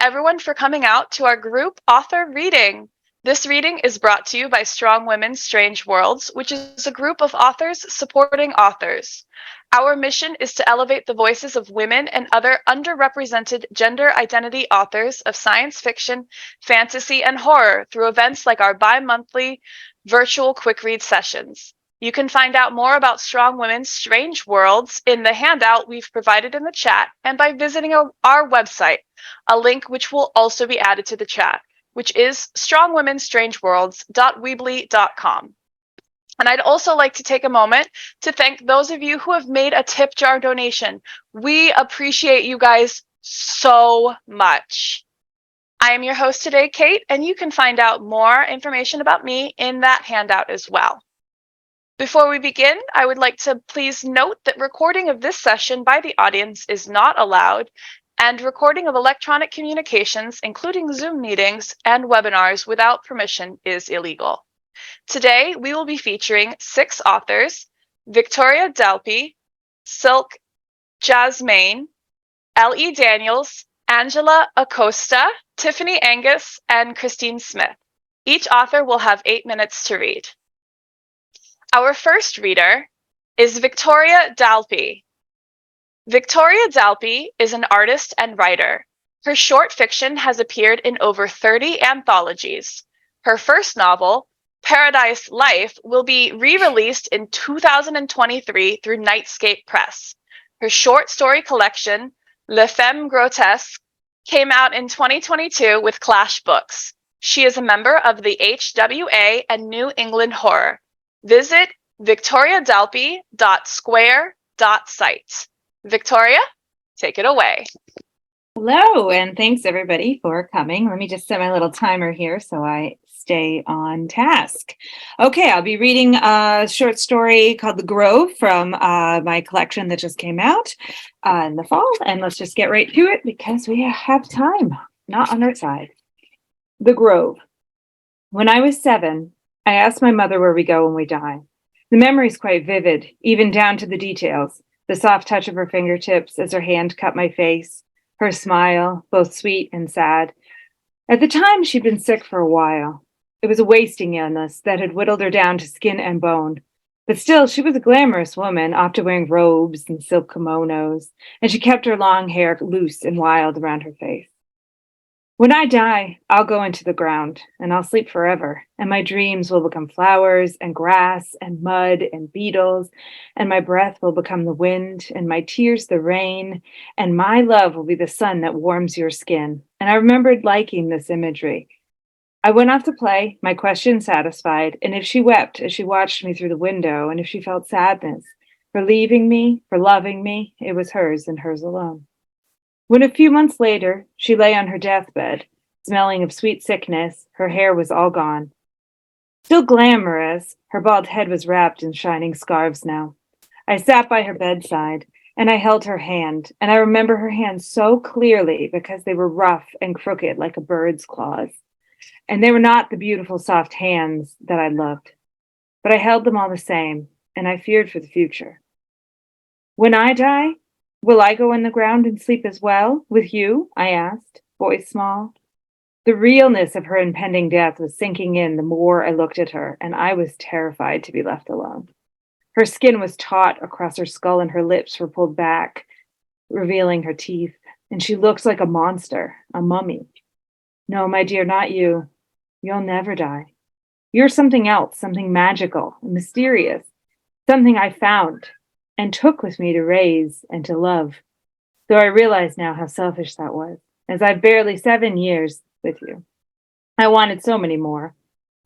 to everyone for coming out to our group author reading. This reading is brought to you by Strong Women's Strange Worlds, which is a group of authors supporting authors. Our mission is to elevate the voices of women and other underrepresented gender identity authors of science fiction, fantasy, and horror through events like our bi-monthly virtual quick read sessions. You can find out more about Strong Women's Strange Worlds in the handout we've provided in the chat and by visiting our website, a link which will also be added to the chat, which is strongwomenstrangeworlds.weebly.com. And I'd also like to take a moment to thank those of you who have made a tip jar donation. We appreciate you guys so much. I am your host today, Kate, and you can find out more information about me in that handout as well. Before we begin, I would like to please note that recording of this session by the audience is not allowed, and recording of electronic communications, including Zoom meetings and webinars without permission, is illegal. Today, we will be featuring 6 authors: Victoria Dalpe, Silk, Jazmyne, L.E. Daniels, Angela Acosta, Tiffani Angus, and Kristine Smith. Each author will have 8 minutes to read. Our first reader is Victoria Dalpe. Victoria Dalpe is an artist and writer. Her short fiction has appeared in over 30 anthologies. Her first novel, Paradise Life, will be re-released in 2023 through Nightscape Press. Her short story collection, Le Femme Grotesque, came out in 2022 with Clash Books. She is a member of the HWA and New England Horror. Visit victoriadalpe.square.site. Victoria, take it away. Hello, and thanks everybody for coming. Let me just set my little timer here so I stay on task. Okay, I'll be reading a short story called The Grove from my collection that just came out in the fall, and let's just get right to it because we have time, not on our side. The Grove. When I was 7, I asked my mother where we go when we die. The memory's quite vivid, even down to the details. The soft touch of her fingertips as her hand cut my face, her smile, both sweet and sad. At the time, she'd been sick for a while. It was a wasting illness that had whittled her down to skin and bone. But still, she was a glamorous woman, often wearing robes and silk kimonos, and she kept her long hair loose and wild around her face. When I die, I'll go into the ground, and I'll sleep forever, and my dreams will become flowers and grass and mud and beetles, and my breath will become the wind, and my tears the rain, and my love will be the sun that warms your skin. And I remembered liking this imagery. I went off to play, my question satisfied, and if she wept as she watched me through the window, and if she felt sadness for leaving me, for loving me, it was hers and hers alone. When a few months later, she lay on her deathbed, smelling of sweet sickness, her hair was all gone. Still glamorous, her bald head was wrapped in shining scarves now. I sat by her bedside, and I held her hand, and I remember her hands so clearly because they were rough and crooked like a bird's claws. And they were not the beautiful, soft hands that I loved. But I held them all the same, and I feared for the future. When I die, will I go in the ground and sleep as well with you? I asked, voice small. The realness of her impending death was sinking in the more I looked at her, and I was terrified to be left alone. Her skin was taut across her skull, and her lips were pulled back, revealing her teeth, and she looked like a monster, a mummy. No, my dear, not you. You'll never die. You're something else, something magical and mysterious, something I found and took with me to raise and to love. Though I realize now how selfish that was, as I've barely 7 years with you. I wanted so many more.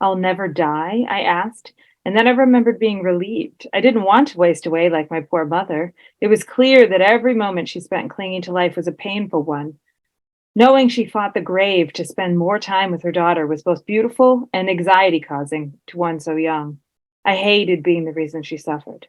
I'll never die, I asked, and then I remembered being relieved. I didn't want to waste away like my poor mother. It was clear that every moment she spent clinging to life was a painful one. Knowing she fought the grave to spend more time with her daughter was both beautiful and anxiety-causing to one so young. I hated being the reason she suffered.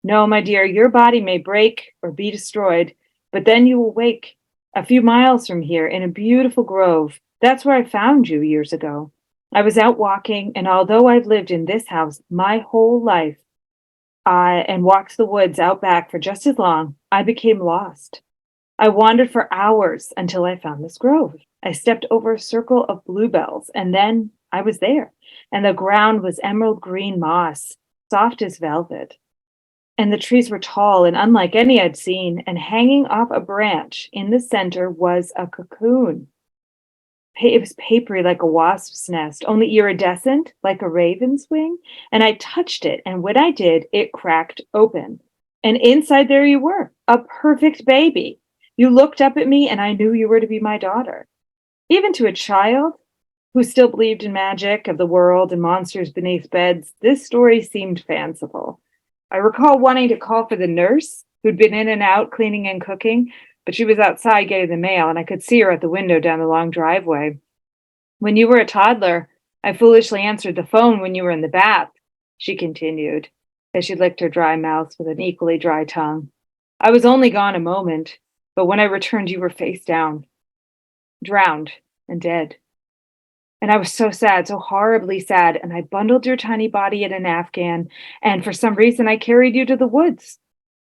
No, my dear, your body may break or be destroyed, but then you will wake a few miles from here in a beautiful grove. That's where I found you years ago. I was out walking, and although I've lived in this house my whole life, and walked the woods out back for just as long, I became lost. I wandered for hours until I found this grove. I stepped over a circle of bluebells, and then I was there, and the ground was emerald green moss, soft as velvet. And the trees were tall and unlike any I'd seen, and hanging off a branch in the center was a cocoon. It was papery like a wasp's nest, only iridescent like a raven's wing. And I touched it, and when I did, it cracked open. And inside there you were, a perfect baby. You looked up at me, and I knew you were to be my daughter. Even to a child who still believed in magic of the world and monsters beneath beds, this story seemed fanciful. I recall wanting to call for the nurse who'd been in and out cleaning and cooking, but she was outside getting the mail, and I could see her at the window down the long driveway. When you were a toddler, I foolishly answered the phone when you were in the bath, she continued, as she licked her dry mouth with an equally dry tongue. I was only gone a moment, but when I returned, you were face down, drowned and dead. And I was so sad, so horribly sad, and I bundled your tiny body in an Afghan, and for some reason I carried you to the woods.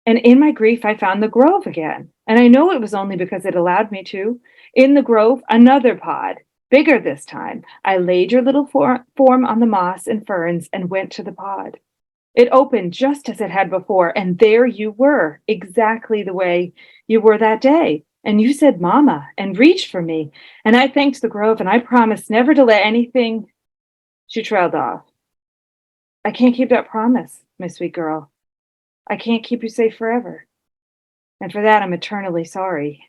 And in my grief, I found the grove again. And I know it was only because it allowed me to. In the grove, another pod, bigger this time. I laid your little form on the moss and ferns and went to the pod. It opened just as it had before, and there you were, exactly the way you were that day. And you said, Mama, and reached for me. And I thanked the grove, and I promised never to let anything. She trailed off. I can't keep that promise, my sweet girl. I can't keep you safe forever. And for that, I'm eternally sorry.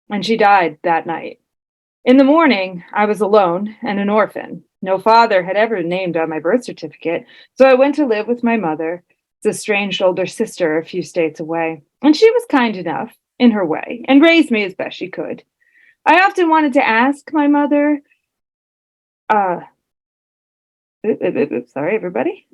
And she died that night. In the morning, I was alone and an orphan. No father had ever named on my birth certificate, so I went to live with my mother, the estranged older sister a few states away. And she was kind enough, in her way, and raised me as best she could. I often wanted to ask my mother, sorry, everybody.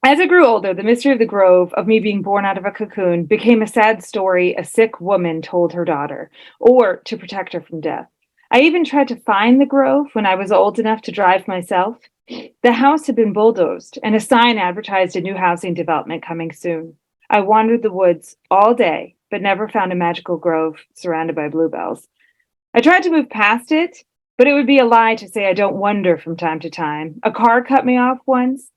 As I grew older, the mystery of the grove, of me being born out of a cocoon, became a sad story a sick woman told her daughter, or to protect her from death. I even tried to find the grove when I was old enough to drive myself. The house had been bulldozed, and a sign advertised a new housing development coming soon. I wandered the woods all day, but never found a magical grove surrounded by bluebells. I tried to move past it, but it would be a lie to say I don't wonder from time to time. A car cut me off once.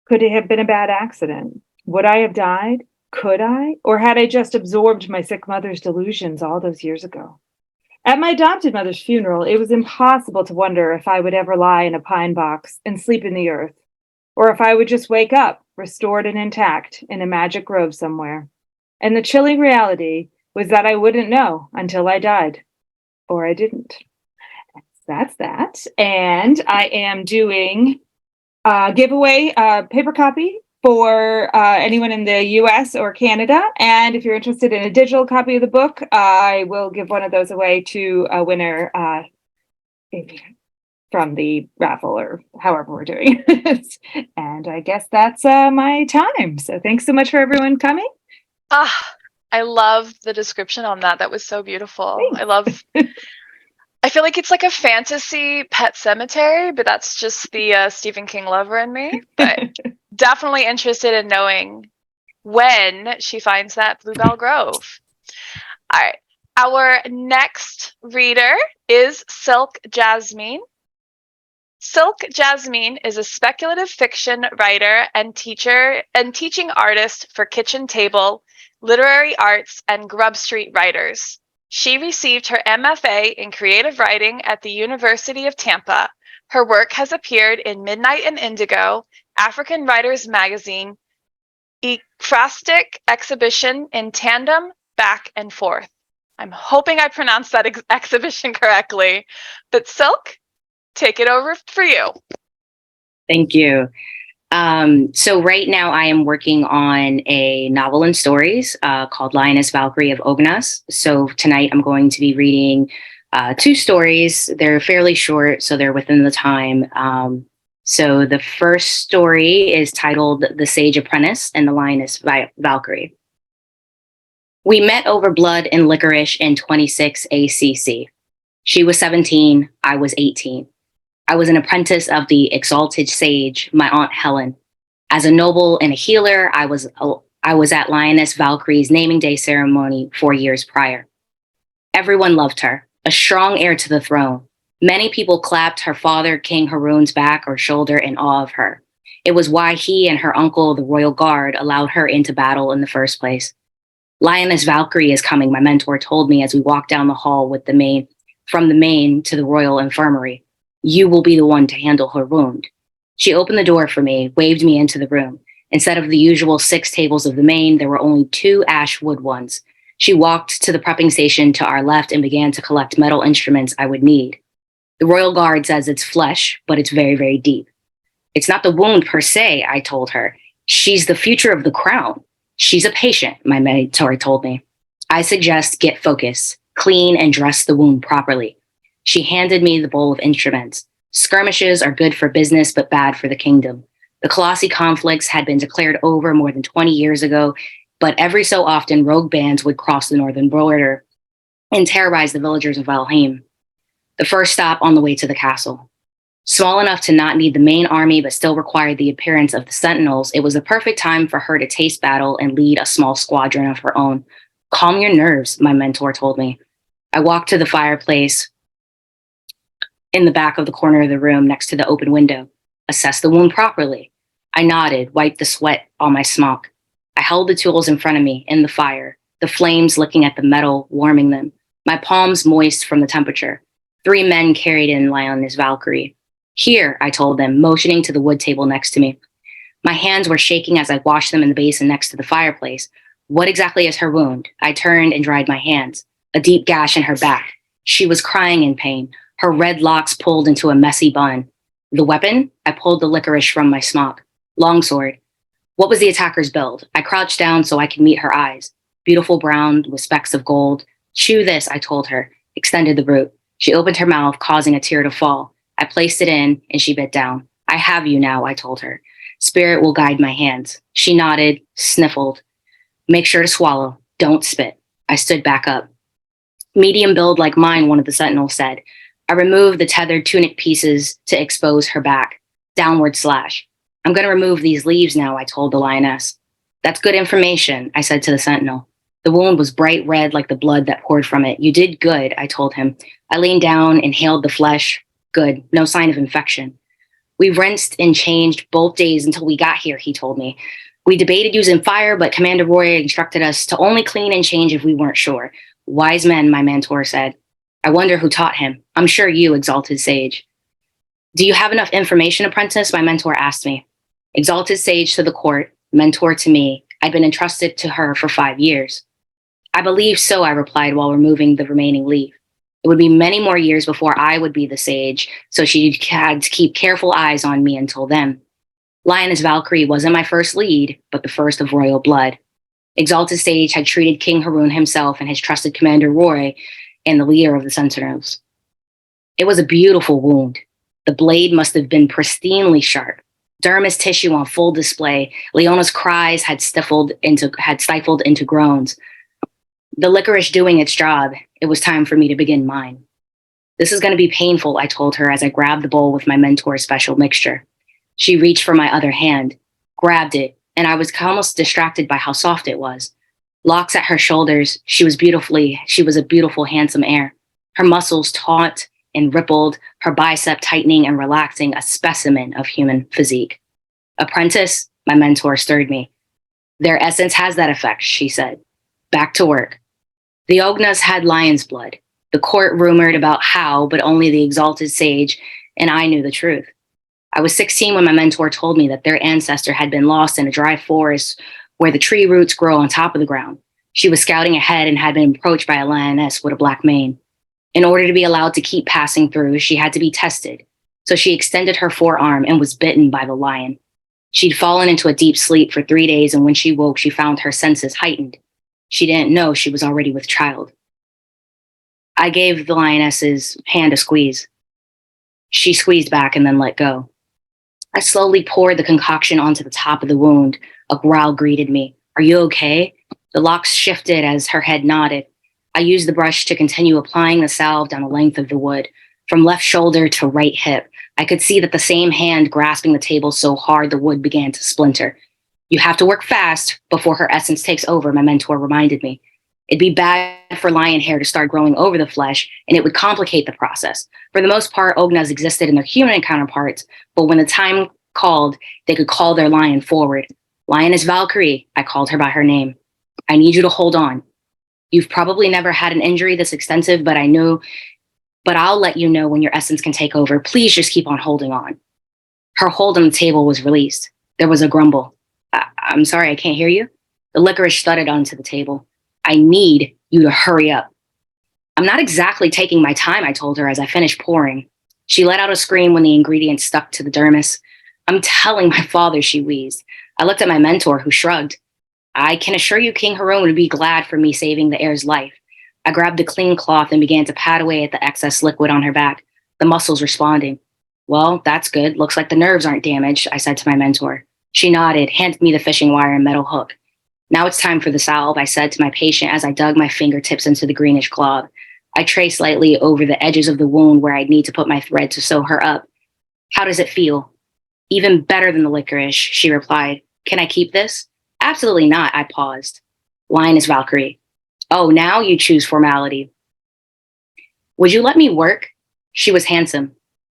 Could it have been a bad accident? Would I have died? Could I? Or had I just absorbed my sick mother's delusions all those years ago? At my adopted mother's funeral, it was impossible to wonder if I would ever lie in a pine box and sleep in the earth, or if I would just wake up, restored and intact, in a magic grove somewhere. And the chilling reality was that I wouldn't know until I died. Or I didn't. That's that. And I am doing a giveaway paper copy for anyone in the US or Canada. And if you're interested in a digital copy of the book, I will give one of those away to a winner from the raffle or however we're doing it. And I guess that's my time. So thanks so much for everyone coming. I love the description on that. That was so beautiful. Thanks. I feel like it's like a fantasy pet cemetery, but that's just the Stephen King lover in me. But definitely interested in knowing when she finds that Bluebell Grove. All right. Our next reader is Silk Jazmyne. Silk Jazmyne is a speculative fiction writer and teaching artist for Kitchen Table, Literary Arts, and Grub Street Writers. She received her MFA in creative writing at the University of Tampa. Her work has appeared in Midnight and Indigo, African Writers Magazine, Ekphrastic Exhibition, in Tandem, Back and Forth. I'm hoping I pronounced that exhibition correctly. But Silk, take it over for you. Thank you. So right now I am working on a novel and stories called Lioness Valkyrie of Ognas. So tonight I'm going to be reading 2 stories. They're fairly short, so they're within the time. So the first story is titled The Sage Apprentice and the Lioness Valkyrie. We met over blood and licorice in 26 ACC. She was 17, I was 18. I was an apprentice of the exalted sage, my Aunt Helen. As a noble and a healer, I was I was at Lioness Valkyrie's naming day ceremony 4 years prior. Everyone loved her, a strong heir to the throne. Many people clapped her father, King Haroon's back or shoulder in awe of her. It was why he and her uncle, the royal guard, allowed her into battle in the first place. Lioness Valkyrie is coming, my mentor told me as we walked down the hall from the main to the royal infirmary. You will be the one to handle her wound. She opened the door for me, waved me into the room. Instead of the usual 6 tables of the main, there were only 2 ash wood ones. She walked to the prepping station to our left and began to collect metal instruments I would need. The royal guard says it's flesh, but it's very, very deep. It's not the wound per se, I told her. She's the future of the crown. She's a patient, my mentor told me. I suggest get focused, clean and dress the wound properly. She handed me the bowl of instruments. Skirmishes are good for business, but bad for the kingdom. The Colossi conflicts had been declared over more than 20 years ago, but every so often rogue bands would cross the northern border and terrorize the villagers of Valheim. The first stop on the way to the castle. Small enough to not need the main army, but still required the appearance of the sentinels, it was the perfect time for her to taste battle and lead a small squadron of her own. Calm your nerves, my mentor told me. I walked to the fireplace in the back of the corner of the room next to the open window. Assess the wound properly. I nodded, wiped the sweat on my smock. I held the tools in front of me in the fire, the flames licking at the metal, warming them, my palms moist from the temperature. 3 men carried in Lioness Valkyrie. Here, I told them, motioning to the wood table next to me. My hands were shaking as I washed them in the basin next to the fireplace. What exactly is her wound? I turned and dried my hands. A deep gash in her back. She was crying in pain, her red locks pulled into a messy bun. The weapon? I pulled the licorice from my smock. Longsword. What was the attacker's build? I crouched down so I could meet her eyes. Beautiful brown with specks of gold. Chew this, I told her, extended the root. She opened her mouth, causing a tear to fall. I placed it in, and she bit down. I have you now, I told her. Spirit will guide my hands. She nodded, sniffled. Make sure to swallow. Don't spit. I stood back up. Medium build like mine, one of the sentinels said. I removed the tethered tunic pieces to expose her back. Downward slash. I'm going to remove these leaves now, I told the lioness. That's good information, I said to the sentinel. The wound was bright red like the blood that poured from it. You did good, I told him. I leaned down, inhaled the flesh. Good, no sign of infection. We rinsed and changed both days until we got here, he told me. We debated using fire, but Commander Roy instructed us to only clean and change if we weren't sure. Wise men, my mentor said. I wonder who taught him. I'm sure you, Exalted Sage. Do you have enough information, apprentice? My mentor asked me. Exalted Sage to the court, mentor to me. I'd been entrusted to her for 5 years. I believe so, I replied while removing the remaining leaf. It would be many more years before I would be the sage, so she had to keep careful eyes on me until then. Lioness Valkyrie wasn't my first lead, but the first of royal blood. Exalted Sage had treated King Haroon himself and his trusted Commander Roy and the leader of the Sentinels. It was a beautiful wound. The blade must have been pristinely sharp. Dermis tissue on full display. Leona's cries had stifled into groans. The licorice doing its job, it was time for me to begin mine. This is going to be painful, I told her as I grabbed the bowl with my mentor's special mixture. She reached for my other hand, grabbed it, and I was almost distracted by how soft it was. Locks at her shoulders, she was a beautiful, handsome heir. Her muscles taut and rippled, her bicep tightening and relaxing, a specimen of human physique. Apprentice, my mentor stirred me. Their essence has that effect, she said. Back to work. The Ognas had lion's blood. The court rumored about how, but only the Exalted Sage, and I knew the truth. I was 16 when my mentor told me that their ancestor had been lost in a dry forest where the tree roots grow on top of the ground. She was scouting ahead and had been approached by a lioness with a black mane. In order to be allowed to keep passing through, she had to be tested. So she extended her forearm and was bitten by the lion. She'd fallen into a deep sleep for 3 days, and when she woke, she found her senses heightened. She didn't know she was already with child. I gave the lioness's hand a squeeze. She squeezed back and then let go. I slowly poured the concoction onto the top of the wound. A growl greeted me. Are you okay? The locks shifted as her head nodded. I used the brush to continue applying the salve down the length of the wood. From left shoulder to right hip, I could see that the same hand grasping the table so hard the wood began to splinter. You have to work fast before her essence takes over, my mentor reminded me. It'd be bad for lion hair to start growing over the flesh, and it would complicate the process. For the most part, Ognas existed in their human counterparts, but when the time called, they could call their lion forward. Lioness Valkyrie, I called her by her name. I need you to hold on. You've probably never had an injury this extensive, but I'll let you know when your essence can take over. Please just keep on holding on. Her hold on the table was released. There was a grumble. I'm sorry, I can't hear you. The licorice thudded onto the table. I need you to hurry up. I'm not exactly taking my time, I told her as I finished pouring. She let out a scream when the ingredients stuck to the dermis. I'm telling my father, she wheezed. I looked at my mentor, who shrugged. I can assure you King Haroon would be glad for me saving the heir's life. I grabbed the clean cloth and began to pat away at the excess liquid on her back, the muscles responding. Well, that's good. Looks like the nerves aren't damaged, I said to my mentor. She nodded, handed me the fishing wire and metal hook. Now it's time for the salve, I said to my patient as I dug my fingertips into the greenish cloth. I traced lightly over the edges of the wound where I'd need to put my thread to sew her up. How does it feel? Even better than the licorice, she replied. Can I keep this? Absolutely not, I paused. Lioness Valkyrie. Oh, now you choose formality. Would you let me work? She was handsome.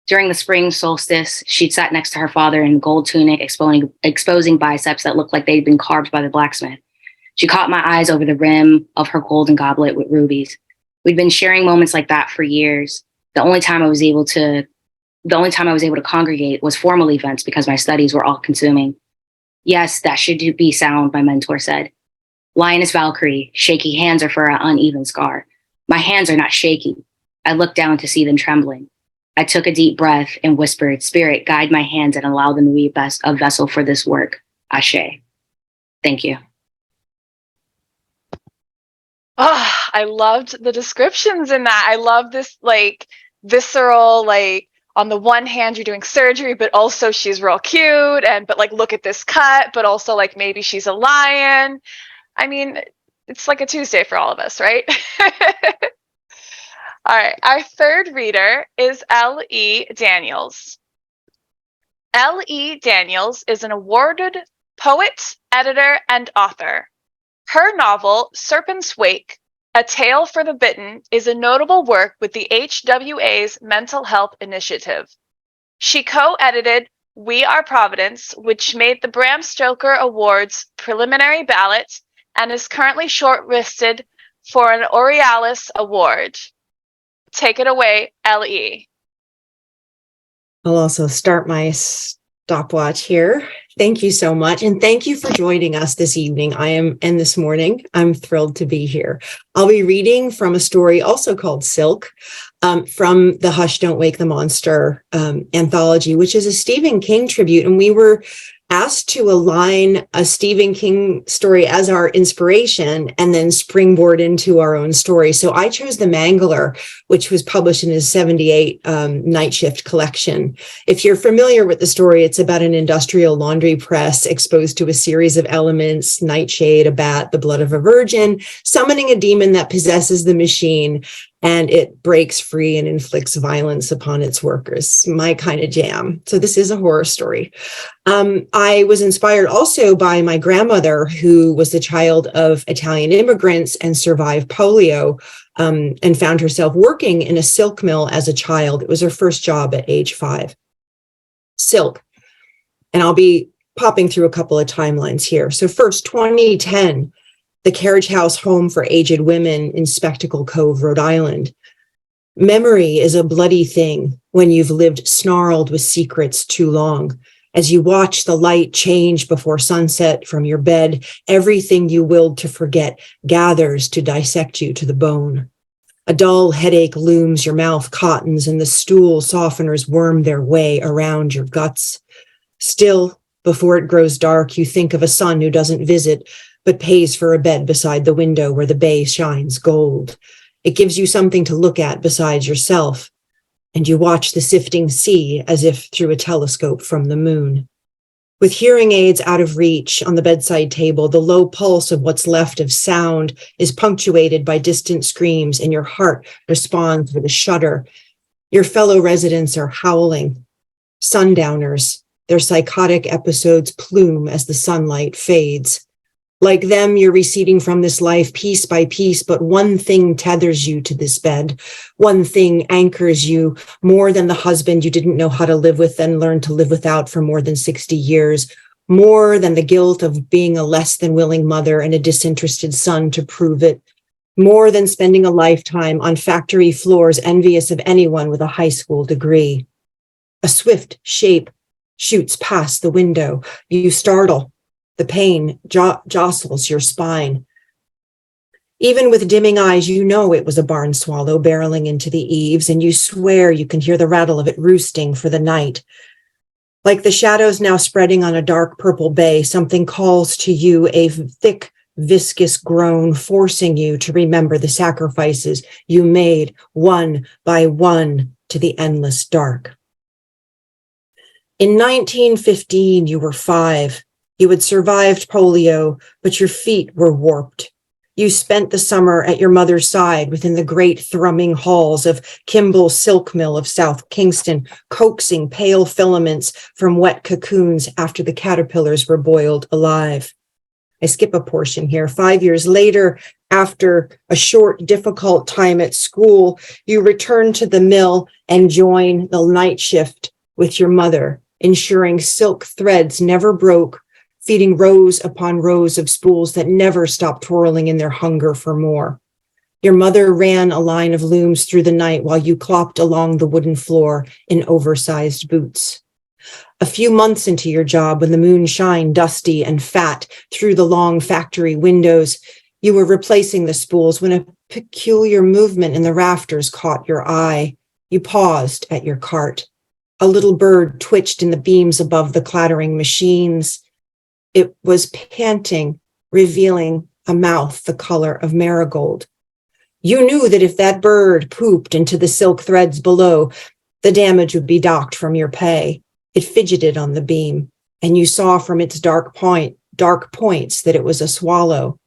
During the spring solstice, she'd sat next to her father in gold tunic, exposing biceps that looked like they'd been carved by the blacksmith. She caught my eyes over the rim of her golden goblet with rubies. We'd been sharing moments like that for years. The only time I was able to congregate was formal events because my studies were all consuming. Yes, that should be sound, my mentor said. Lioness Valkyrie, shaky hands are for an uneven scar. My hands are not shaky. I looked down to see them trembling. I took a deep breath and whispered, Spirit, guide my hands and allow them to be a vessel for this work. Ashe. Thank you. Oh, I loved the descriptions in that. I love this like visceral, like on the one hand you're doing surgery, but also she's real cute but like look at this cut, but also like maybe she's a lion. I mean, it's like a Tuesday for all of us, right? All right, our third reader is L.E. Daniels. L.E. Daniels is an awarded poet, editor, and author. Her novel, Serpent's Wake, A Tale for the Bitten, is a notable work with the HWA's Mental Health Initiative. She co-edited We Are Providence, which made the Bram Stoker Awards preliminary ballot and is currently shortlisted for an Aurealis Award. Take it away, L.E. I'll also start my stopwatch here. Thank you so much. And thank you for joining us this evening. And this morning. I'm thrilled to be here. I'll be reading from a story also called Silk from the Hush, Don't Wake the Monster anthology, which is a Stephen King tribute. And we were asked to align a Stephen King story as our inspiration and then springboard into our own story. So I chose The Mangler, which was published in his 78 Night Shift collection. If you're familiar with the story, it's about an industrial laundry press exposed to a series of elements, nightshade, a bat, the blood of a virgin, summoning a demon that possesses the machine, and it breaks free and inflicts violence upon its workers. My kind of jam. So this is a horror story. I was inspired also by my grandmother, who was the child of Italian immigrants and survived polio, and found herself working in a silk mill as a child. It was her first job at age 5. Silk. And I'll be popping through a couple of timelines here. So first, 2010, the Carriage House home for aged women in Spectacle Cove, Rhode Island. Memory is a bloody thing when you've lived snarled with secrets too long. As you watch the light change before sunset from your bed, everything you willed to forget gathers to dissect you to the bone. A dull headache looms, your mouth cottons, and the stool softeners worm their way around your guts. Still, before it grows dark, you think of a son who doesn't visit, but pays for a bed beside the window where the bay shines gold. It gives you something to look at besides yourself, and you watch the sifting sea as if through a telescope from the moon. With hearing aids out of reach on the bedside table, the low pulse of what's left of sound is punctuated by distant screams, and your heart responds with a shudder. Your fellow residents are howling. Sundowners, their psychotic episodes plume as the sunlight fades. Like them, you're receding from this life piece by piece, but one thing tethers you to this bed. One thing anchors you more than the husband you didn't know how to live with and learned to live without for more than 60 years, more than the guilt of being a less than willing mother and a disinterested son to prove it, more than spending a lifetime on factory floors envious of anyone with a high school degree. A swift shape shoots past the window. You startle. The pain jostles your spine. Even with dimming eyes, you know it was a barn swallow barreling into the eaves, and you swear you can hear the rattle of it roosting for the night. Like the shadows now spreading on a dark purple bay, something calls to you, a thick, viscous groan, forcing you to remember the sacrifices you made one by one to the endless dark. In 1915, you were 5. You had survived polio, but your feet were warped. You spent the summer at your mother's side within the great thrumming halls of Kimball's Silk Mill of South Kingston, coaxing pale filaments from wet cocoons after the caterpillars were boiled alive. I skip a portion here. 5 years later, after a short, difficult time at school, you return to the mill and join the night shift with your mother, ensuring silk threads never broke, feeding rows upon rows of spools that never stopped twirling in their hunger for more. Your mother ran a line of looms through the night while you clopped along the wooden floor in oversized boots. A few months into your job, when the moon shined dusty and fat through the long factory windows, you were replacing the spools when a peculiar movement in the rafters caught your eye. You paused at your cart. A little bird twitched in the beams above the clattering machines. It was panting, revealing a mouth the color of marigold. You knew that if that bird pooped into the silk threads below, the damage would be docked from your pay. It fidgeted on the beam, and you saw from its dark points that it was a swallow.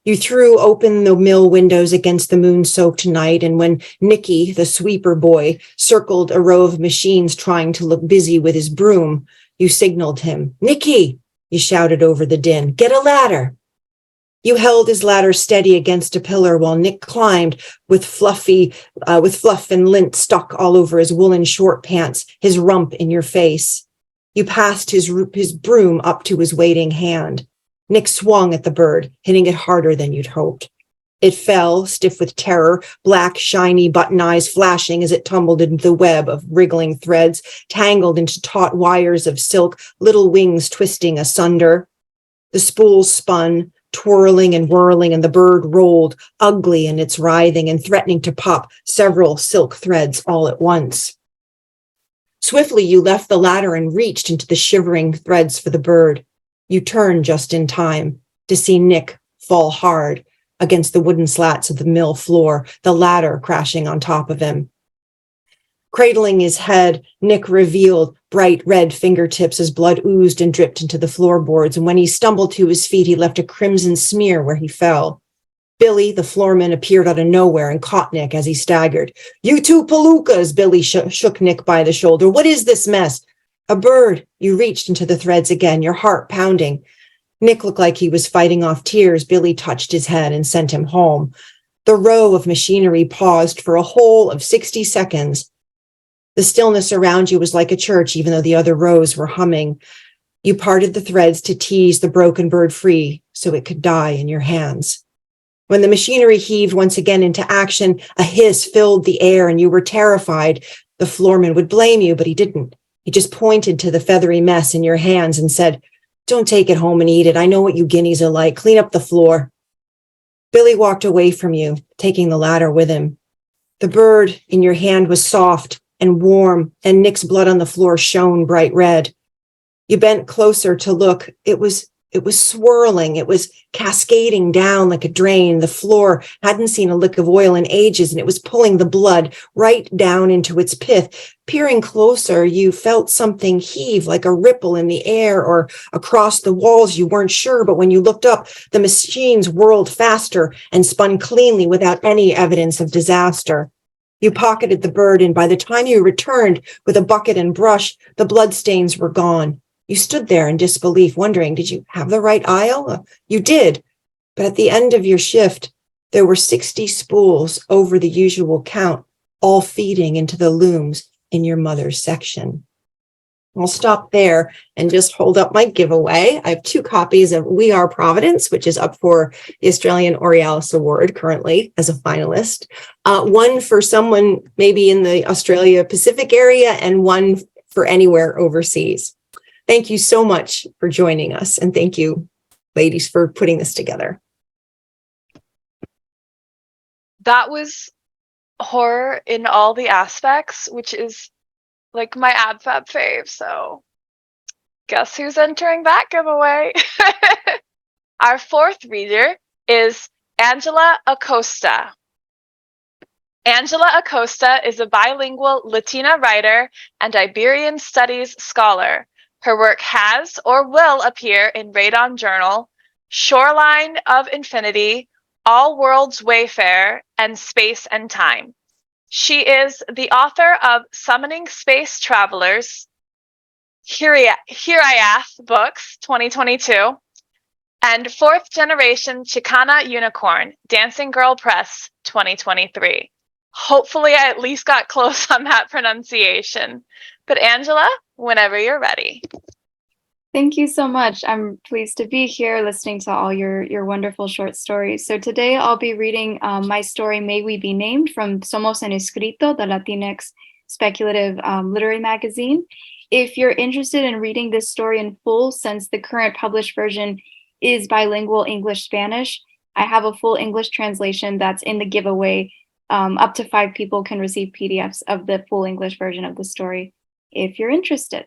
You threw open the mill windows against the moon-soaked night, and when Nicky, the sweeper boy, circled a row of machines trying to look busy with his broom, you signaled him. "Nicky!" You shouted over the din. "Get a ladder." You held his ladder steady against a pillar while Nick climbed with fluff and lint stuck all over his woolen short pants, his rump in your face. You passed his broom up to his waiting hand. Nick swung at the bird, hitting it harder than you'd hoped. It fell, stiff with terror, black, shiny button eyes flashing as it tumbled into the web of wriggling threads, tangled into taut wires of silk, little wings twisting asunder. The spools spun, twirling and whirling, and the bird rolled, ugly in its writhing and threatening to pop several silk threads all at once. Swiftly, you left the ladder and reached into the shivering threads for the bird. You turned just in time to see Nick fall hard against the wooden slats of the mill floor, the ladder crashing on top of him. Cradling his head, Nick revealed bright red fingertips as blood oozed and dripped into the floorboards, and when he stumbled to his feet, he left a crimson smear where he fell. Billy, the floorman, appeared out of nowhere and caught Nick as he staggered. "You two palookas," Billy shook Nick by the shoulder. "What is this mess?" "A bird." You reached into the threads again, your heart pounding. Nick looked like he was fighting off tears. Billy touched his head and sent him home. The row of machinery paused for a whole of 60 seconds. The stillness around you was like a church, even though the other rows were humming. You parted the threads to tease the broken bird free so it could die in your hands. When the machinery heaved once again into action, a hiss filled the air and you were terrified. The floorman would blame you, but he didn't. He just pointed to the feathery mess in your hands and said, "Don't take it home and eat it. I know what you guineas are like. Clean up the floor." Billy walked away from you, taking the ladder with him. The bird in your hand was soft and warm, and Nick's blood on the floor shone bright red. You bent closer to look. It was swirling. It was cascading down like a drain. The floor hadn't seen a lick of oil in ages, and it was pulling the blood right down into its pith. Peering closer, you felt something heave like a ripple in the air or across the walls. You weren't sure, but when you looked up, the machines whirled faster and spun cleanly without any evidence of disaster. You pocketed the bird, and by the time you returned with a bucket and brush, the bloodstains were gone. You stood there in disbelief, wondering, did you have the right aisle? You did, but at the end of your shift, there were 60 spools over the usual count, all feeding into the looms in your mother's section. I'll stop there and just hold up my giveaway. I have 2 copies of We Are Providence, which is up for the Australian Aurealis Award currently as a finalist. One for someone maybe in the Australia Pacific area and one for anywhere overseas. Thank you so much for joining us. And thank you, ladies, for putting this together. That was horror in all the aspects, which is like my AbFab fave, so guess who's entering that giveaway? Our 4th reader is Angela Acosta. Angela Acosta is a bilingual Latina writer and Iberian studies scholar. Her work has or will appear in Radon Journal, Shoreline of Infinity, All Worlds Wayfare, and Space and Time. She is the author of Summoning Space Travelers, Hirayath Books, 2022, and 4th Generation Chicana Unicorn, Dancing Girl Press, 2023. Hopefully I at least got close on that pronunciation. But Angela, whenever you're ready. Thank you so much. I'm pleased to be here listening to all your wonderful short stories. So today I'll be reading my story, May We Be Named, from Somos en Escrito, the Latinx speculative literary magazine. If you're interested in reading this story in full, since the current published version is bilingual English-Spanish, I have a full English translation that's in the giveaway. Up to 5 people can receive PDFs of the full English version of the story if you're interested.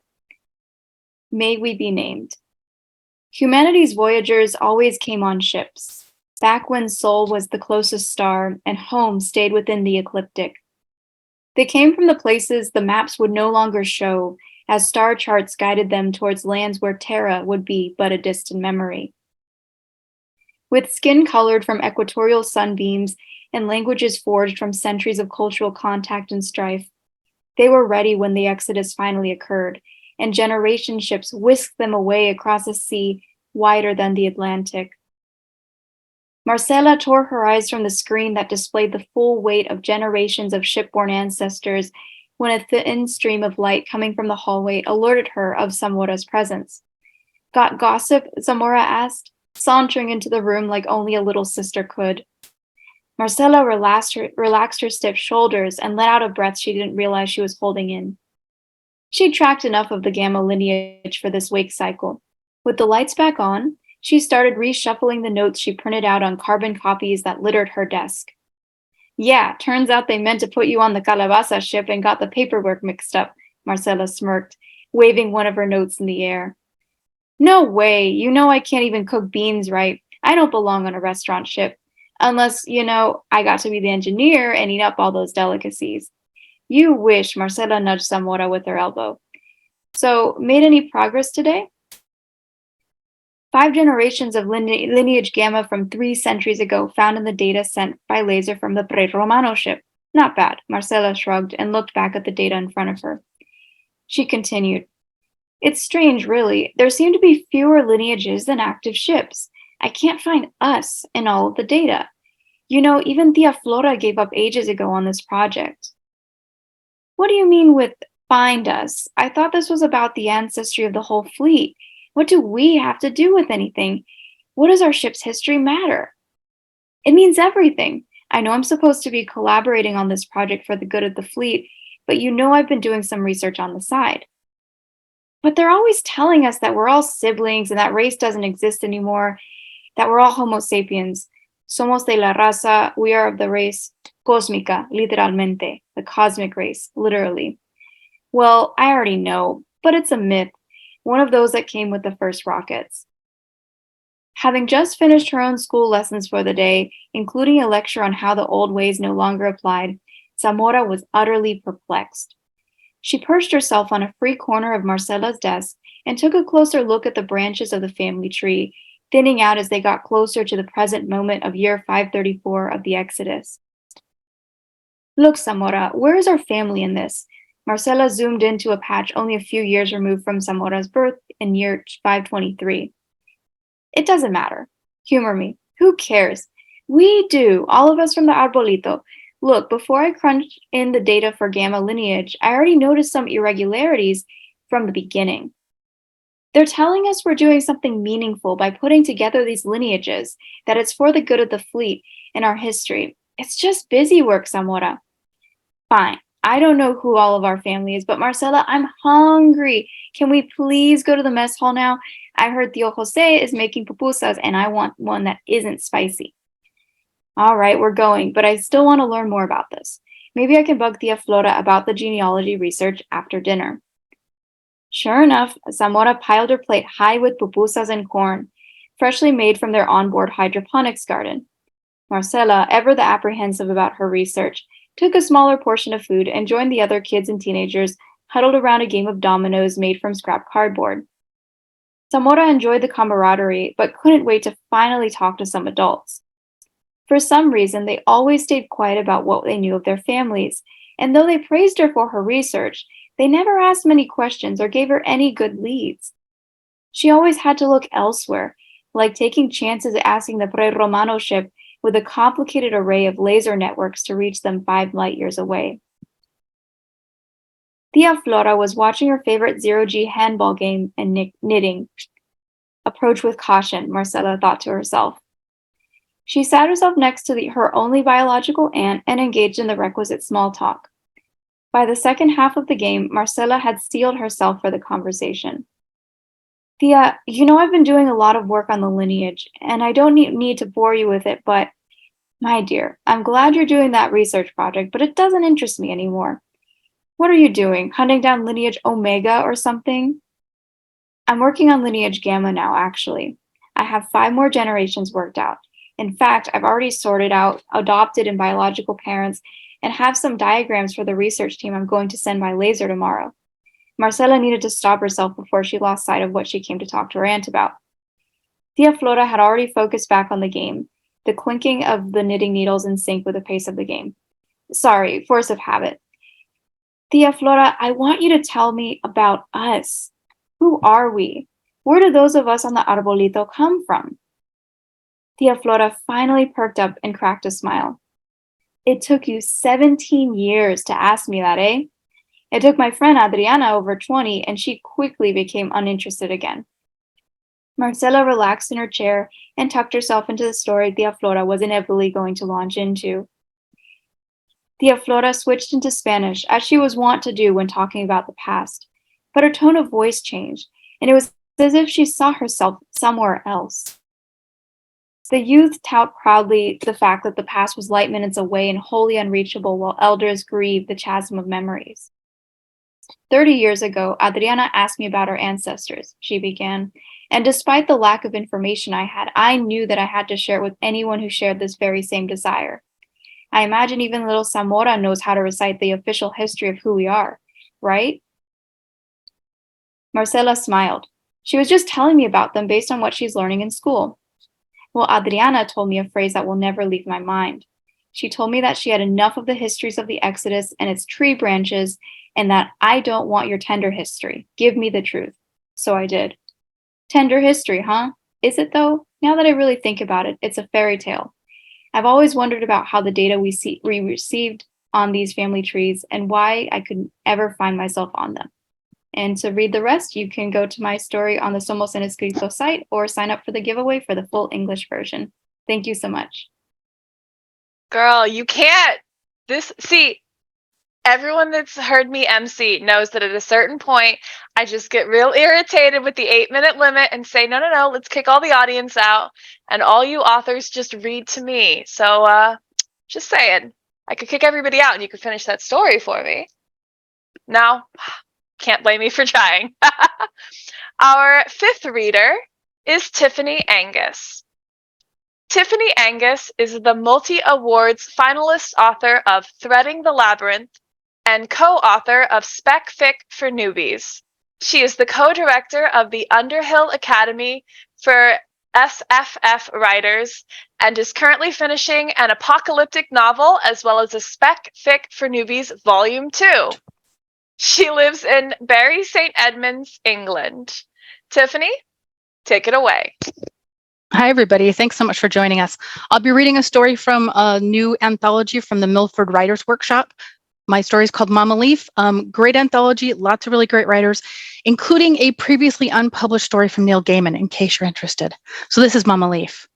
May we be named. Humanity's voyagers always came on ships, back when Sol was the closest star and home stayed within the ecliptic. They came from the places the maps would no longer show, as star charts guided them towards lands where Terra would be but a distant memory. With skin colored from equatorial sunbeams and languages forged from centuries of cultural contact and strife, they were ready when the exodus finally occurred, and generation ships whisked them away across a sea wider than the Atlantic. Marcela tore her eyes from the screen that displayed the full weight of generations of shipborne ancestors when a thin stream of light coming from the hallway alerted her of Zamora's presence. Got gossip? Zamora asked, sauntering into the room like only a little sister could. Marcela relaxed her stiff shoulders and let out a breath she didn't realize she was holding in. She'd tracked enough of the Gamma lineage for this wake cycle. With the lights back on, she started reshuffling the notes she printed out on carbon copies that littered her desk. Yeah, turns out they meant to put you on the Calabaza ship and got the paperwork mixed up, Marcela smirked, waving one of her notes in the air. No way, you know I can't even cook beans right. I don't belong on a restaurant ship. Unless, I got to be the engineer and eat up all those delicacies. You wish, Marcela nudged Zamora with her elbow. So, made any progress today? 5 generations of lineage Gamma from 3 centuries ago found in the data sent by laser from the Pre-Romano ship. Not bad, Marcela shrugged and looked back at the data in front of her. She continued. It's strange, really. There seem to be fewer lineages than active ships. I can't find us in all of the data. Even Tia Flora gave up ages ago on this project. What do you mean with find us? I thought this was about the ancestry of the whole fleet. What do we have to do with anything? What does our ship's history matter? It means everything. I know I'm supposed to be collaborating on this project for the good of the fleet, but I've been doing some research on the side. But they're always telling us that we're all siblings and that race doesn't exist anymore, that we're all Homo sapiens. Somos de la raza, we are of the race cósmica, literalmente, the cosmic race, literally. Well, I already know, but it's a myth, one of those that came with the first rockets. Having just finished her own school lessons for the day, including a lecture on how the old ways no longer applied, Zamora was utterly perplexed. She perched herself on a free corner of Marcela's desk and took a closer look at the branches of the family tree, thinning out as they got closer to the present moment of year 534 of the Exodus. Look, Zamora, where is our family in this? Marcela zoomed into a patch only a few years removed from Zamora's birth in year 523. It doesn't matter. Humor me. Who cares? We do, all of us from the Arbolito. Look, before I crunched in the data for Gamma lineage, I already noticed some irregularities from the beginning. They're telling us we're doing something meaningful by putting together these lineages, that it's for the good of the fleet and our history. It's just busy work, Zamora. Fine. I don't know who all of our family is, but Marcela, I'm hungry. Can we please go to the mess hall now? I heard Tío Jose is making pupusas, and I want one that isn't spicy. All right, we're going, but I still want to learn more about this. Maybe I can bug Tia Flora about the genealogy research after dinner. Sure enough, Zamora piled her plate high with pupusas and corn, freshly made from their onboard hydroponics garden. Marcela, ever the apprehensive about her research, took a smaller portion of food and joined the other kids and teenagers huddled around a game of dominoes made from scrap cardboard. Zamora enjoyed the camaraderie, but couldn't wait to finally talk to some adults. For some reason, they always stayed quiet about what they knew of their families, and though they praised her for her research, they never asked many questions or gave her any good leads. She always had to look elsewhere, like taking chances at asking the Pre-Romano ship with a complicated array of laser networks to reach them 5 light years away. Tia Flora was watching her favorite zero-G handball game and knitting. Approach with caution, Marcela thought to herself. She sat herself next to her only biological aunt and engaged in the requisite small talk. By the second half of the game, Marcela had steeled herself for the conversation. Tia, you know I've been doing a lot of work on the lineage, and I don't need to bore you with it, but my dear, I'm glad you're doing that research project, but it doesn't interest me anymore. What are you doing? Hunting down lineage Omega or something? I'm working on lineage Gamma now, actually. I have 5 more generations worked out. In fact, I've already sorted out adopted and biological parents and have some diagrams for the research team I'm going to send by laser tomorrow. Marcela needed to stop herself before she lost sight of what she came to talk to her aunt about. Tia Flora had already focused back on the game, the clinking of the knitting needles in sync with the pace of the game. Sorry, force of habit. Tia Flora, I want you to tell me about us. Who are we? Where do those of us on the Arbolito come from? Tia Flora finally perked up and cracked a smile. It took you 17 years to ask me that, eh? It took my friend Adriana over 20, and she quickly became uninterested again. Marcela relaxed in her chair and tucked herself into the story Tia Flora was inevitably going to launch into. Tia Flora switched into Spanish, as she was wont to do when talking about the past, but her tone of voice changed, and it was as if she saw herself somewhere else. The youth tout proudly the fact that the past was light minutes away and wholly unreachable while elders grieved the chasm of memories. 30 years ago, Adriana asked me about our ancestors, she began, and despite the lack of information I had, I knew that I had to share it with anyone who shared this very same desire. I imagine even little Zamora knows how to recite the official history of who we are, right? Marcela smiled. She was just telling me about them based on what she's learning in school. Well, Adriana told me a phrase that will never leave my mind. She told me that she had enough of the histories of the Exodus and its tree branches, and that I don't want your tender history. Give me the truth. So I did. Tender history, huh? Is it though? Now that I really think about it, it's a fairy tale. I've always wondered about how the data we received on these family trees and why I could ever find myself on them. And to read the rest, you can go to my story on the Somos en Escrito site or sign up for the giveaway for the full English version. Thank you so much. Girl, you can't. Everyone that's heard me MC knows that at a certain point, I just get real irritated with the 8-minute limit and say, no, let's kick all the audience out. And all you authors just read to me. So just saying, I could kick everybody out and you could finish that story for me. No, can't blame me for trying. Our 5th reader is Tiffani Angus. Tiffani Angus is the multi-awards finalist author of Threading the Labyrinth and co-author of Spec Fic for Newbies. She is the co-director of the Underhill Academy for SFF writers and is currently finishing an apocalyptic novel as well as a spec fic for newbies volume 2. She lives in Bury St. Edmunds, England. Tiffani, take it away. Hi, everybody. Thanks so much for joining us. I'll be reading a story from a new anthology from the Milford Writers Workshop. My story is called Mama Leaf. Great anthology, lots of really great writers, including a previously unpublished story from Neil Gaiman, in case you're interested. So this is Mama Leaf.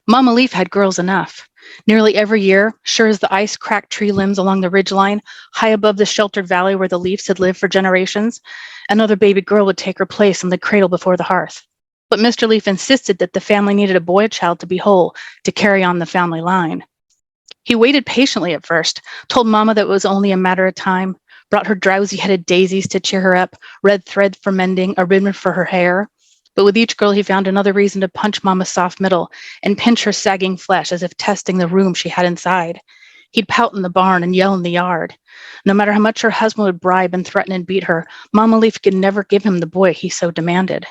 Mama Leaf had girls enough. Nearly every year, sure as the ice cracked tree limbs along the ridgeline, high above the sheltered valley where the Leafs had lived for generations, another baby girl would take her place in the cradle before the hearth. But Mr. Leaf insisted that the family needed a boy child to be whole, to carry on the family line. He waited patiently at first, told Mama that it was only a matter of time, brought her drowsy-headed daisies to cheer her up, red thread for mending, a ribbon for her hair. But with each girl, he found another reason to punch Mama's soft middle and pinch her sagging flesh as if testing the room she had inside. He'd pout in the barn and yell in the yard. No matter how much her husband would bribe and threaten and beat her, Mama Leaf could never give him the boy he so demanded.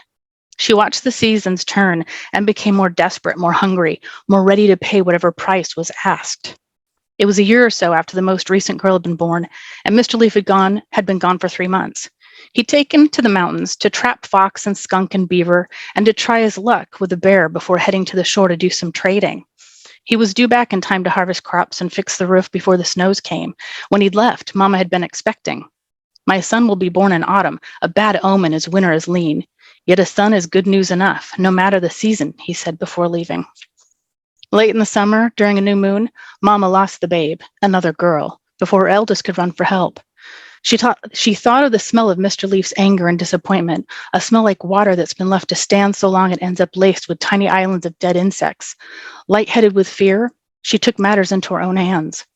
She watched the seasons turn and became more desperate, more hungry, more ready to pay whatever price was asked. It was a year or so after the most recent girl had been born, and Mr. Leaf had been gone for 3 months. He'd taken to the mountains to trap fox and skunk and beaver and to try his luck with a bear before heading to the shore to do some trading. He was due back in time to harvest crops and fix the roof before the snows came. When he'd left, Mama had been expecting. My son will be born in autumn, a bad omen as winter is lean. Yet a son is good news enough, no matter the season, he said before leaving. Late in the summer, during a new moon, Mama lost the babe, another girl, before her eldest could run for help. She thought of the smell of Mr. Leaf's anger and disappointment, a smell like water that's been left to stand so long it ends up laced with tiny islands of dead insects. Lightheaded with fear, she took matters into her own hands.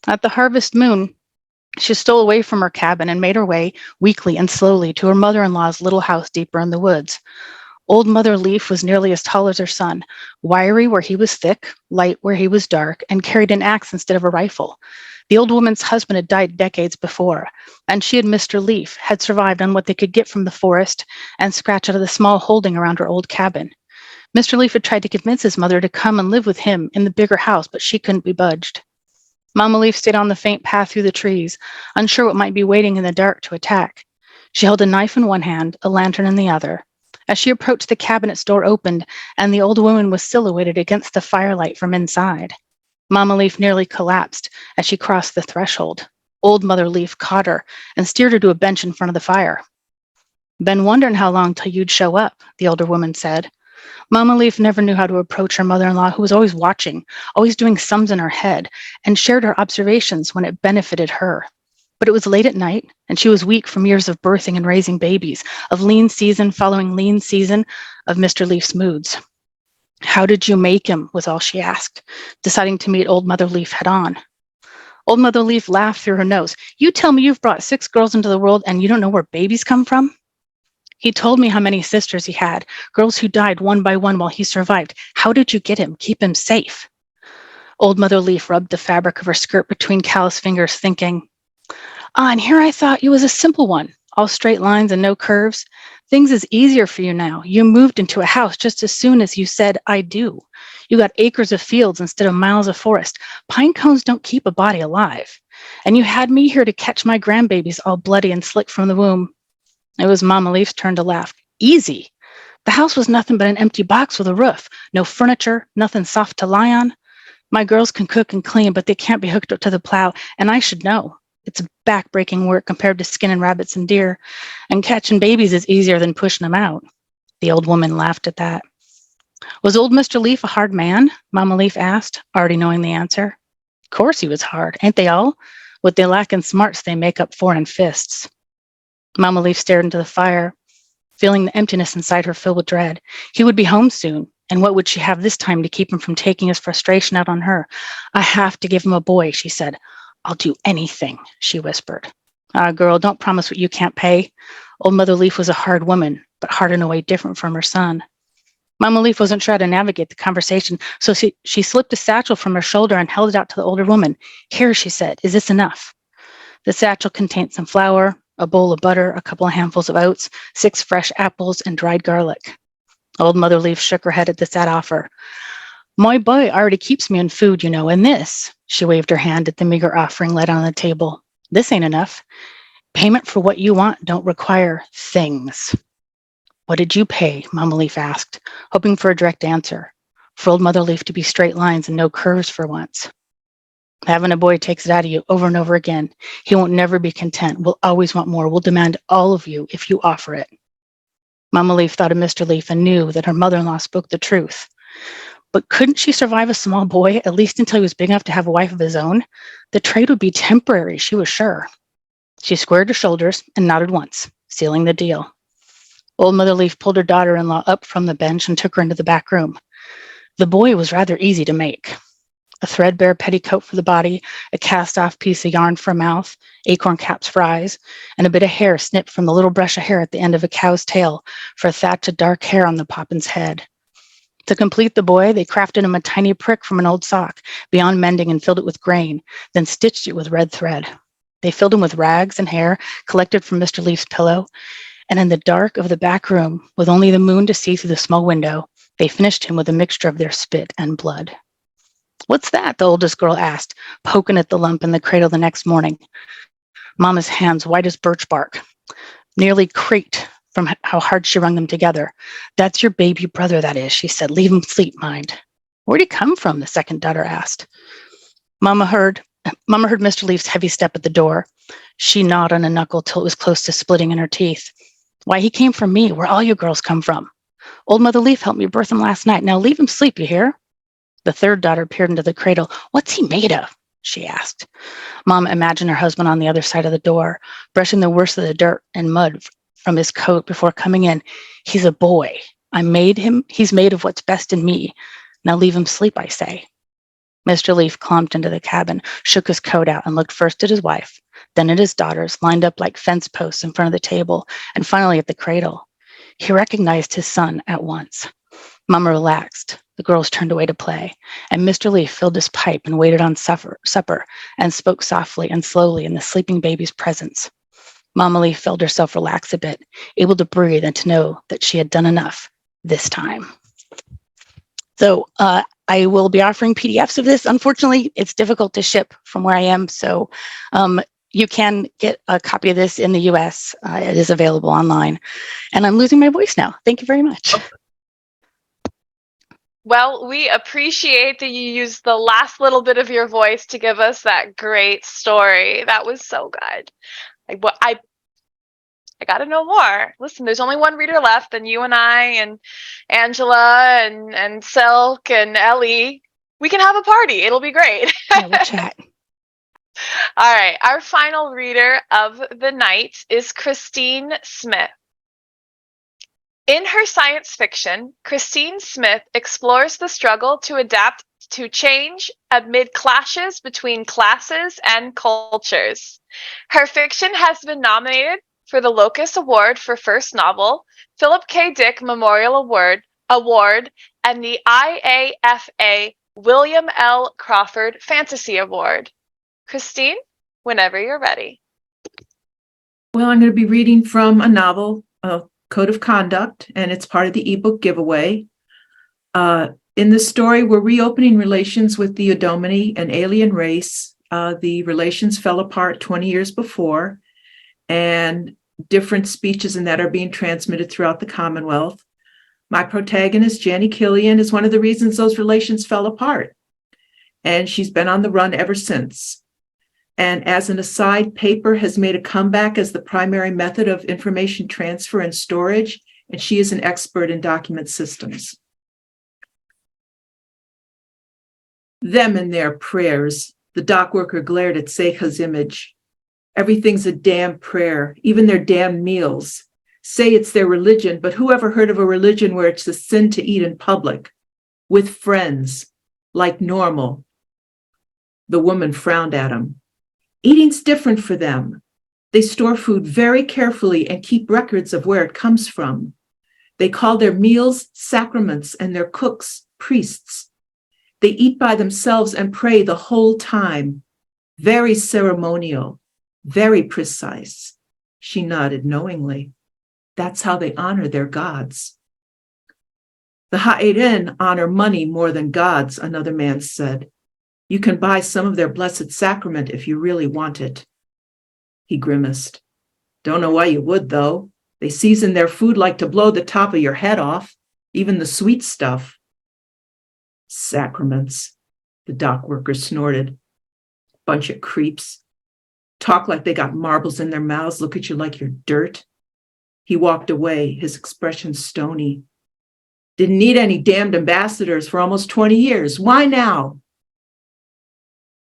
At the harvest moon, she stole away from her cabin and made her way, weakly and slowly, to her mother-in-law's little house deeper in the woods. Old Mother Leaf was nearly as tall as her son, wiry where he was thick, light where he was dark, and carried an axe instead of a rifle. The old woman's husband had died decades before, and she and Mr. Leaf had survived on what they could get from the forest and scratch out of the small holding around her old cabin. Mr. Leaf had tried to convince his mother to come and live with him in the bigger house, but she couldn't be budged. Mama Leaf stayed on the faint path through the trees, unsure what might be waiting in the dark to attack. She held a knife in one hand, a lantern in the other. As she approached, the cabinet's door opened, and the old woman was silhouetted against the firelight from inside. Mama Leaf nearly collapsed as she crossed the threshold. Old Mother Leaf caught her and steered her to a bench in front of the fire. "Been wondering how long till you'd show up," the older woman said. Mama Leaf never knew how to approach her mother-in-law, who was always watching, always doing sums in her head, and shared her observations when it benefited her. But it was late at night, and she was weak from years of birthing and raising babies, of lean season following lean season of Mr. Leaf's moods. "How did you make him?" was all she asked, deciding to meet Old Mother Leaf head on. Old Mother Leaf laughed through her nose. "You tell me you've brought 6 girls into the world and you don't know where babies come from?" "He told me how many sisters he had, girls who died one by one while he survived. How did you get him? Keep him safe?" Old Mother Leaf rubbed the fabric of her skirt between callous fingers, thinking, and here I thought you was a simple one, all straight lines and no curves. Things is easier for you now. You moved into a house just as soon as you said, I do. You got acres of fields instead of miles of forest. Pine cones don't keep a body alive. And you had me here to catch my grandbabies all bloody and slick from the womb." It was Mama Leaf's turn to laugh. "Easy. The house was nothing but an empty box with a roof, no furniture, nothing soft to lie on. My girls can cook and clean, but they can't be hooked up to the plow, and I should know. It's back-breaking work compared to skinning rabbits and deer, and catching babies is easier than pushing them out." The old woman laughed at that. "Was old Mr. Leaf a hard man?" Mama Leaf asked, already knowing the answer. "Of course he was hard, ain't they all? What they lack in smarts they make up for in fists." Mama Leaf stared into the fire, feeling the emptiness inside her fill with dread. He would be home soon, and what would she have this time to keep him from taking his frustration out on her? "I have to give him a boy," she said. "I'll do anything," she whispered. Girl, don't promise what you can't pay." Old Mother Leaf was a hard woman, but hard in a way different from her son. Mama Leaf wasn't sure how to navigate the conversation, so she slipped a satchel from her shoulder and held it out to the older woman. "Here," she said, "is this enough?" The satchel contained some flour, a bowl of butter, a couple of handfuls of oats, 6 fresh apples, and dried garlic. Old Mother Leaf shook her head at the sad offer. My boy already keeps me in food, and this, she waved her hand at the meager offering laid on the table. This ain't enough. Payment for what you want don't require things. What did you pay? Mama Leaf asked, hoping for a direct answer. For Old Mother Leaf to be straight lines and no curves for once. Having a boy takes it out of you over and over again. He won't never be content. We'll always want more. We'll demand all of you if you offer it. Mama Leaf thought of Mr. Leaf and knew that her mother-in-law spoke the truth. But couldn't she survive a small boy, at least until he was big enough to have a wife of his own? The trade would be temporary, she was sure. She squared her shoulders and nodded once, sealing the deal. Old Mother Leaf pulled her daughter-in-law up from the bench and took her into the back room. The boy was rather easy to make. A threadbare petticoat for the body, a cast-off piece of yarn for a mouth, acorn caps for eyes, and a bit of hair snipped from the little brush of hair at the end of a cow's tail for a thatch of dark hair on the poppin's head. To complete the boy, they crafted him a tiny prick from an old sock, beyond mending, and filled it with grain, then stitched it with red thread. They filled him with rags and hair collected from Mr. Leaf's pillow, and in the dark of the back room, with only the moon to see through the small window, they finished him with a mixture of their spit and blood. What's that? The oldest girl asked, poking at the lump in the cradle the next morning. Mama's hands white as birch bark, nearly creaked from how hard she wrung them together. That's your baby brother, that is, she said. Leave him sleep, mind. Where'd he come from? The second daughter asked. Mama heard Mr. Leaf's heavy step at the door. She gnawed on a knuckle till it was close to splitting in her teeth. Why, he came from me, where all you girls come from. Old Mother Leaf helped me birth him last night. Now leave him sleep, you hear? The third daughter peered into the cradle. What's he made of? She asked. Mama imagined her husband on the other side of the door, brushing the worst of the dirt and mud from his coat before coming in. He's a boy. I made him. He's made of what's best in me. Now leave him sleep, I say. Mr. Leaf clumped into the cabin, shook his coat out, and looked first at his wife, then at his daughters, lined up like fence posts in front of the table, and finally at the cradle. He recognized his son at once. Mama relaxed. The girls turned away to play, and Mr. Leaf filled his pipe and waited on supper and spoke softly and slowly in the sleeping baby's presence. Mama Leaf felt herself relax a bit, able to breathe and to know that she had done enough this time. So I will be offering PDFs of this. Unfortunately, it's difficult to ship from where I am, so you can get a copy of this in the US. It is available online. And I'm losing my voice now. Thank you very much. Well, we appreciate that you used the last little bit of your voice to give us that great story. That was so good. I got to know more. Listen, there's only one reader left, and you and I and Angela and Silk and Ellie, we can have a party. It'll be great. Yeah, we'll chat. All right. Our final reader of the night is Kristine Smith. In her science fiction, Kristine Smith explores the struggle to adapt to change amid clashes between classes and cultures. Her fiction has been nominated for the Locus Award for First Novel, Philip K. Dick Memorial Award, and the IAFA William L. Crawford Fantasy Award. Kristine, whenever you're ready. Well, I'm going to be reading from a novel, Code of Conduct, and it's part of the ebook giveaway. In the story, we're reopening relations with the Udomini, an alien race. The relations fell apart 20 years before, and different speeches in that are being transmitted throughout the Commonwealth. My protagonist, Janny Killian, is one of the reasons those relations fell apart, and she's been on the run ever since. And as an aside, paper has made a comeback as the primary method of information transfer and storage, and she is an expert in document systems. Them and their prayers. The dock worker glared at Seika's image. Everything's a damn prayer, even their damn meals. Say it's their religion, but who ever heard of a religion where it's a sin to eat in public, with friends, like normal? The woman frowned at him. Eating's different for them. They store food very carefully and keep records of where it comes from. They call their meals sacraments and their cooks priests. They eat by themselves and pray the whole time. Very ceremonial, very precise. She nodded knowingly. That's how they honor their gods. The Ha'erin honor money more than gods, another man said. You can buy some of their blessed sacrament if you really want it. He grimaced. Don't know why you would, though. They season their food like to blow the top of your head off, even the sweet stuff. Sacraments, the dock worker snorted. Bunch of creeps. Talk like they got marbles in their mouths, look at you like you're dirt. He walked away, his expression stony. Didn't need any damned ambassadors for almost 20 years. Why now?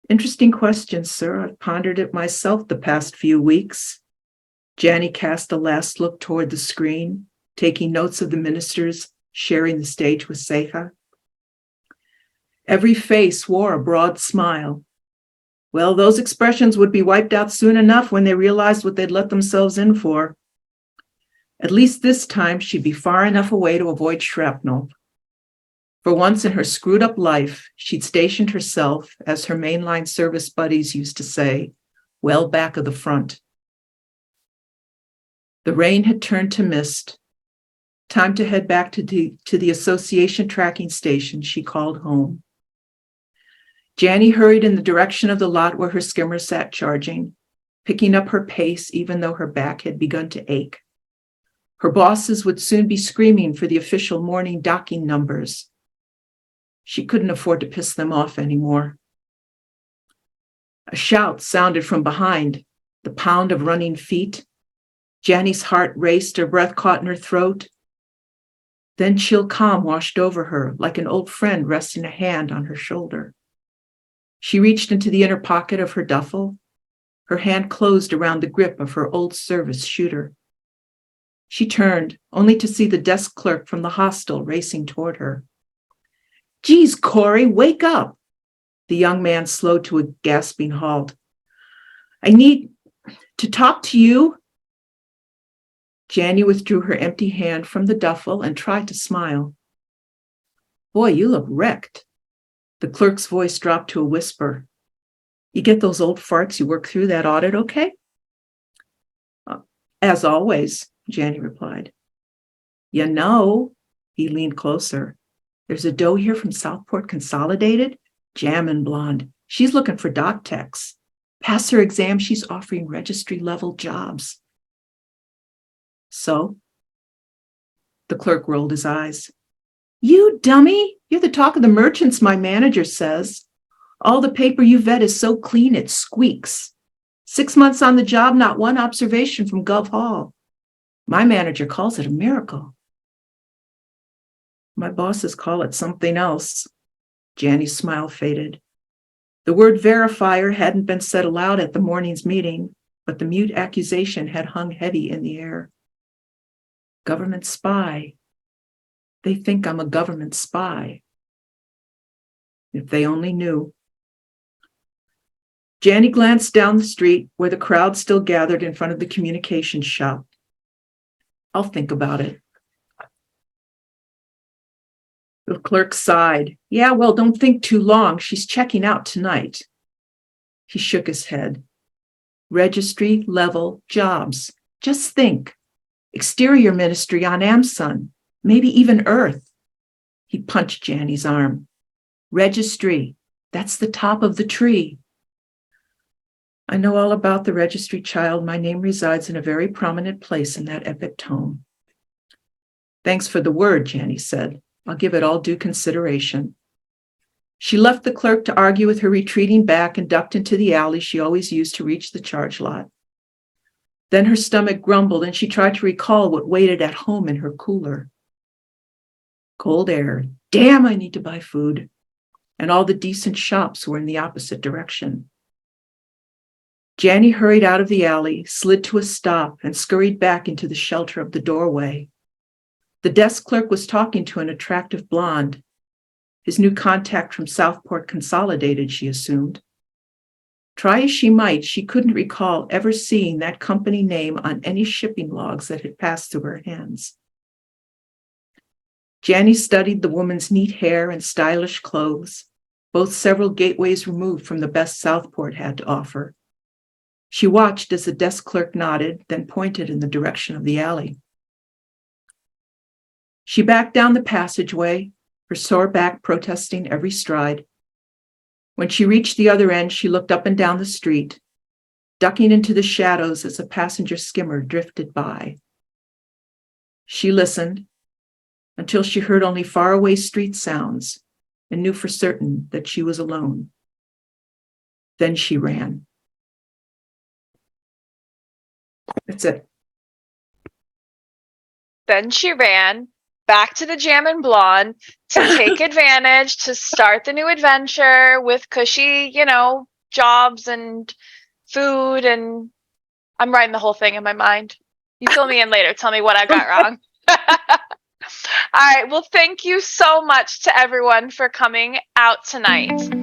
Interesting question, sir. I've pondered it myself the past few weeks. Janny cast a last look toward the screen, taking notes of the ministers sharing the stage with Seja. Every face wore a broad smile. Well, those expressions would be wiped out soon enough when they realized what they'd let themselves in for. At least this time, she'd be far enough away to avoid shrapnel. For once in her screwed-up life, she'd stationed herself, as her mainline service buddies used to say, well back of the front. The rain had turned to mist. Time to head back to the association tracking station she called home. Janny hurried in the direction of the lot where her skimmer sat charging, picking up her pace even though her back had begun to ache. Her bosses would soon be screaming for the official morning docking numbers. She couldn't afford to piss them off anymore. A shout sounded from behind, the pound of running feet. Janny's heart raced, her breath caught in her throat. Then chill calm washed over her, like an old friend resting a hand on her shoulder. She reached into the inner pocket of her duffel. Her hand closed around the grip of her old service shooter. She turned, only to see the desk clerk from the hostel racing toward her. Geez, Corey, wake up! The young man slowed to a gasping halt. I need to talk to you. Janny withdrew her empty hand from the duffel and tried to smile. Boy, you look wrecked. The clerk's voice dropped to a whisper. You get those old farts you work through that audit okay? As always, Janny replied. You know, he leaned closer. There's a doe here from Southport Consolidated, Jazmyne blonde. She's looking for doc techs. Pass her exam, she's offering registry-level jobs. So? The clerk rolled his eyes. You dummy! You're the talk of the merchants, my manager says. All the paper you vet is so clean it squeaks. 6 months on the job, not one observation from Gov Hall. My manager calls it a miracle. My bosses call it something else. Janny's smile faded. The word verifier hadn't been said aloud at the morning's meeting, but the mute accusation had hung heavy in the air. Government spy. They think I'm a government spy. If they only knew. Janny glanced down the street where the crowd still gathered in front of the communications shop. I'll think about it. The clerk sighed. Yeah, well, don't think too long. She's checking out tonight. He shook his head. Registry level jobs. Just think. Exterior ministry on Amsun. Maybe even Earth. He punched Janny's arm. Registry. That's the top of the tree. I know all about the registry, child. My name resides in a very prominent place in that epic tome. Thanks for the word, Janny said. I'll give it all due consideration. She left the clerk to argue with her retreating back and ducked into the alley she always used to reach the charge lot. Then her stomach grumbled and she tried to recall what waited at home in her cooler. Cold air. Damn, I need to buy food. And all the decent shops were in the opposite direction. Janny hurried out of the alley, slid to a stop, and scurried back into the shelter of the doorway. The desk clerk was talking to an attractive blonde. His new contact from Southport Consolidated, she assumed. Try as she might, she couldn't recall ever seeing that company name on any shipping logs that had passed through her hands. Janny studied the woman's neat hair and stylish clothes, both several gateways removed from the best Southport had to offer. She watched as the desk clerk nodded, then pointed in the direction of the alley. She backed down the passageway, her sore back protesting every stride. When she reached the other end, she looked up and down the street, ducking into the shadows as a passenger skimmer drifted by. She listened until she heard only faraway street sounds and knew for certain that she was alone. Then she ran. That's it. Then she ran back to the Jam and Blonde to take advantage, to start the new adventure with cushy, jobs and food. And I'm writing the whole thing in my mind. You fill me in later. Tell me what I got wrong. All right. Well, thank you so much to everyone for coming out tonight.